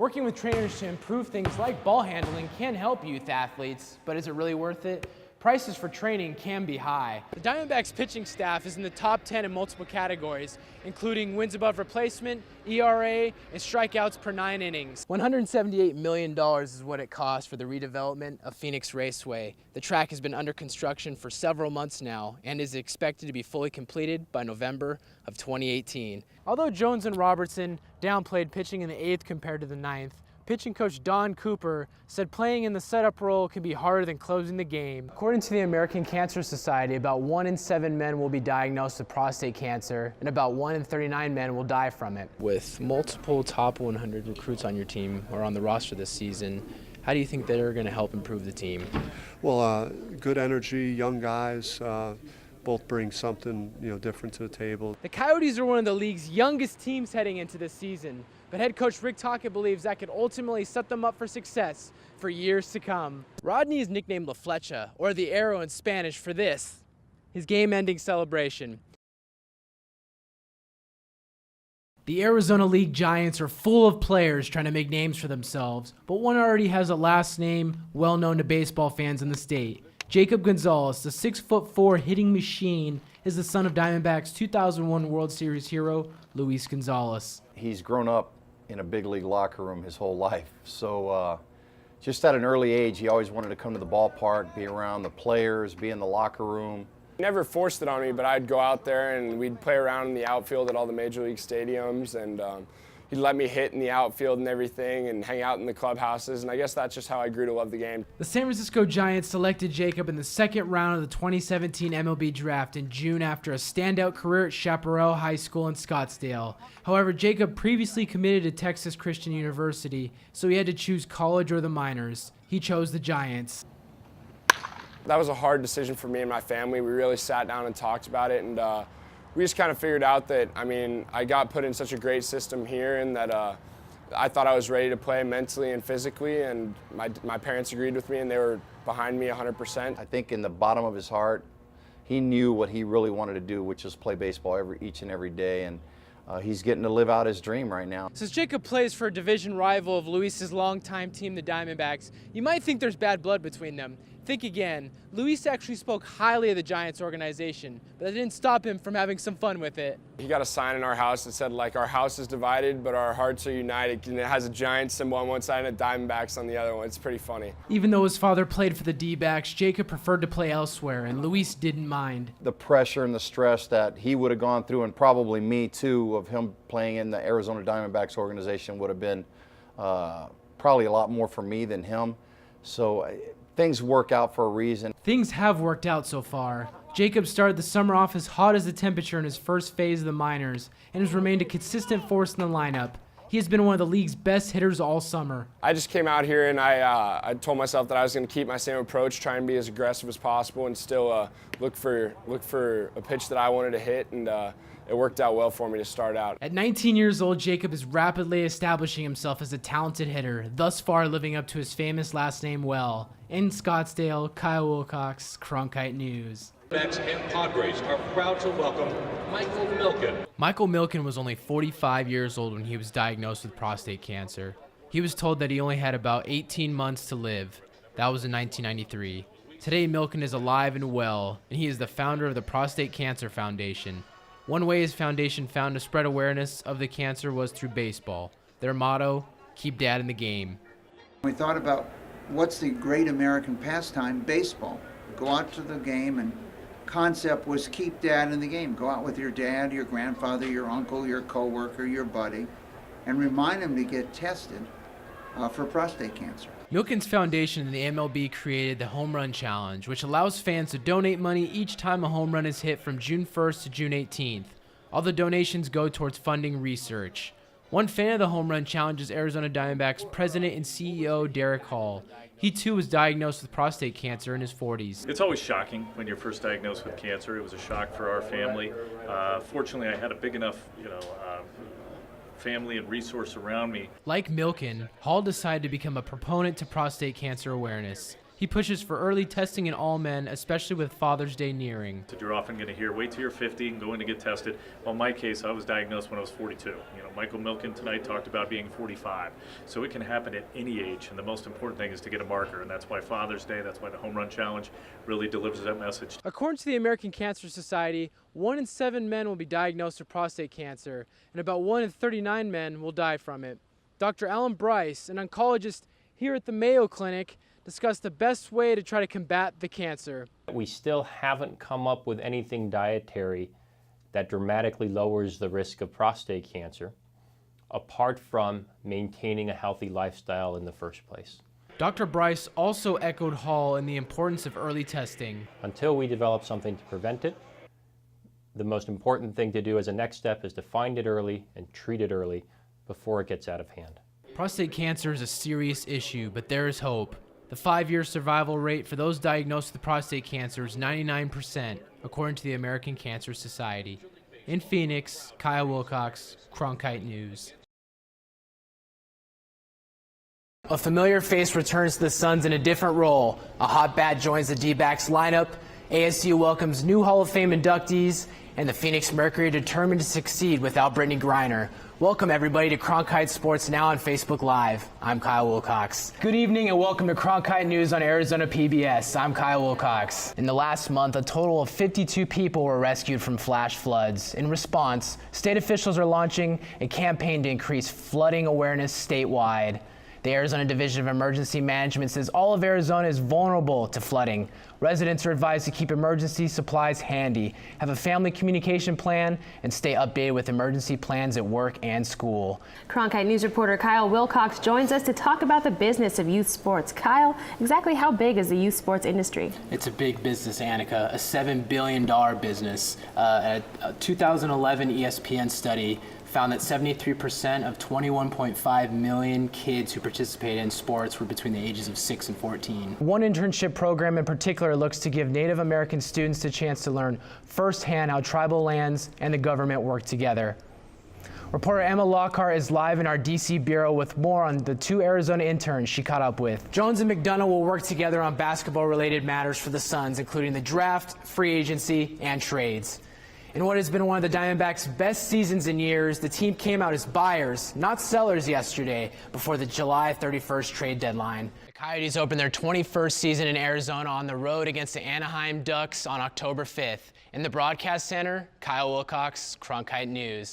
Working with trainers to improve things like ball handling can help youth athletes, but is it really worth it? Prices for training can be high. The Diamondbacks pitching staff is in the top 10 in multiple categories, including wins above replacement, ERA, and strikeouts per 9 innings. $178 million is what it costs for the redevelopment of Phoenix Raceway. The track has been under construction for several months now and is expected to be fully completed by November of 2018. Although Jones and Robertson downplayed pitching in the 8th compared to the 9th, pitching coach Don Cooper said playing in the setup role can be harder than closing the game. According to the American Cancer Society, about 1 in 7 men will be diagnosed with prostate cancer, and about 1 in 39 men will die from it. With multiple top 100 recruits on your team or on the roster this season, how do you think they're going to help improve the team? Well, good energy, young guys. Both bring something different to the table. The Coyotes are one of the league's youngest teams heading into this season, but head coach Rick Tocchet believes that could ultimately set them up for success for years to come. Rodney is nicknamed La Flecha, or the arrow in Spanish, for this, his game-ending celebration. The Arizona League Giants are full of players trying to make names for themselves, but one already has a last name well known to baseball fans in the state. Jacob Gonzalez, the 6'4" hitting machine, is the son of Diamondbacks 2001 World Series hero Luis Gonzalez. He's grown up in a big league locker room his whole life, so just at an early age he always wanted to come to the ballpark, be around the players, be in the locker room. He never forced it on me, but I'd go out there and we'd play around in the outfield at all the major league stadiums, and he'd let me hit in the outfield and everything and hang out in the clubhouses, and I guess that's just how I grew to love the game. The San Francisco Giants selected Jacob in the 2nd round of the 2017 MLB draft in June after a standout career at Chaparral High School in Scottsdale. However, Jacob previously committed to Texas Christian University, so he had to choose college or the minors. He chose the Giants. That was a hard decision for me and my family. We really sat down and talked about it, and we just kind of figured out that, I got put in such a great system here, and that I thought I was ready to play mentally and physically, and my parents agreed with me, and they were behind me 100%. I think in the bottom of his heart, he knew what he really wanted to do, which is play baseball each and every day, and he's getting to live out his dream right now. Since Jacob plays for a division rival of Luis's longtime team, the Diamondbacks, you might think there's bad blood between them. Think again. Luis actually spoke highly of the Giants organization, but that didn't stop him from having some fun with it. He got a sign in our house that said, like, our house is divided, but our hearts are united, and it has a Giants symbol on one side and a Diamondbacks on the other one. It's pretty funny. Even though his father played for the D-backs, Jacob preferred to play elsewhere, and Luis didn't mind. The pressure and the stress that he would have gone through, and probably me too, of him playing in the Arizona Diamondbacks organization would have been probably a lot more for me than him. So things work out for a reason. Things have worked out so far. Jacob started the summer off as hot as the temperature in his first phase of the minors and has remained a consistent force in the lineup. He has been one of the league's best hitters all summer. I just came out here and I told myself that I was going to keep my same approach, try and be as aggressive as possible, and still look for a pitch that I wanted to hit, and it worked out well for me to start out. At 19 years old, Jacob is rapidly establishing himself as a talented hitter, thus far living up to his famous last name well. In Scottsdale, Kyle Wilcox, Cronkite News. Diamondbacks and Padres are proud to welcome Michael Milken. Michael Milken was only 45 years old when he was diagnosed with prostate cancer. He was told that he only had about 18 months to live. That was in 1993. Today, Milken is alive and well, and he is the founder of the Prostate Cancer Foundation. One way his foundation found to spread awareness of the cancer was through baseball. Their motto, keep dad in the game. We thought about what's the great American pastime, baseball. Go out to the game, and concept was keep dad in the game. Go out with your dad, your grandfather, your uncle, your coworker, your buddy, and remind him to get tested for prostate cancer. Milken's foundation and the MLB created the Home Run Challenge, which allows fans to donate money each time a home run is hit from June 1st to June 18th. All the donations go towards funding research. One fan of the Home Run Challenge is Arizona Diamondbacks President and CEO Derek Hall. He too was diagnosed with prostate cancer in his 40s. It's always shocking when you're first diagnosed with cancer. It was a shock for our family. Fortunately, I had a big enough, family and resource around me. Like Milken, Hall decided to become a proponent to prostate cancer awareness. He pushes for early testing in all men, especially with Father's Day nearing. You're often going to hear, wait till you're 50 and go in to get tested. Well, in my case, I was diagnosed when I was 42. You know, Michael Milken tonight talked about being 45. So it can happen at any age, and the most important thing is to get a marker, and that's why Father's Day, that's why the Home Run Challenge really delivers that message. According to the American Cancer Society, 1 in 7 men will be diagnosed with prostate cancer, and about 1 in 39 men will die from it. Dr. Alan Bryce, an oncologist here at the Mayo Clinic, discussed the best way to try to combat the cancer. We still haven't come up with anything dietary that dramatically lowers the risk of prostate cancer, apart from maintaining a healthy lifestyle in the first place. Dr. Bryce also echoed Hall in the importance of early testing. Until we develop something to prevent it, the most important thing to do as a next step is to find it early and treat it early before it gets out of hand. Prostate cancer is a serious issue, but there is hope. The 5-year survival rate for those diagnosed with prostate cancer is 99%, according to the American Cancer Society. In Phoenix, Kyle Wilcox, Cronkite News. A familiar face returns to the Suns in a different role. A hot bat joins the D-backs lineup. ASU welcomes new Hall of Fame inductees, and the Phoenix Mercury determined to succeed without Brittany Griner. Welcome everybody to Cronkite Sports Now on Facebook Live. I'm Kyle Wilcox. Good evening and welcome to Cronkite News on Arizona PBS. I'm Kyle Wilcox. In the last month, a total of 52 people were rescued from flash floods. In response, state officials are launching a campaign to increase flooding awareness statewide. The Arizona Division of Emergency Management says all of Arizona is vulnerable to flooding. Residents are advised to keep emergency supplies handy, have a family communication plan, and stay updated with emergency plans at work and school. Cronkite News reporter Kyle Wilcox joins us to talk about the business of youth sports. Kyle, exactly how big is the youth sports industry? It's a big business, Annika, a $7 billion business. A 2011 ESPN study found that 73% of 21.5 million kids who participated in sports were between the ages of 6 and 14. One internship program in particular looks to give Native American students the chance to learn firsthand how tribal lands and the government work together. Reporter Emma Lockhart is live in our DC bureau with more on the 2 Arizona interns she caught up with. Jones and McDonough will work together on basketball-related matters for the Suns, including the draft, free agency, and trades. In what has been one of the Diamondbacks' best seasons in years, the team came out as buyers, not sellers, yesterday before the July 31st trade deadline. The Coyotes opened their 21st season in Arizona on the road against the Anaheim Ducks on October 5th. In the broadcast center, Kyle Wilcox, Cronkite News.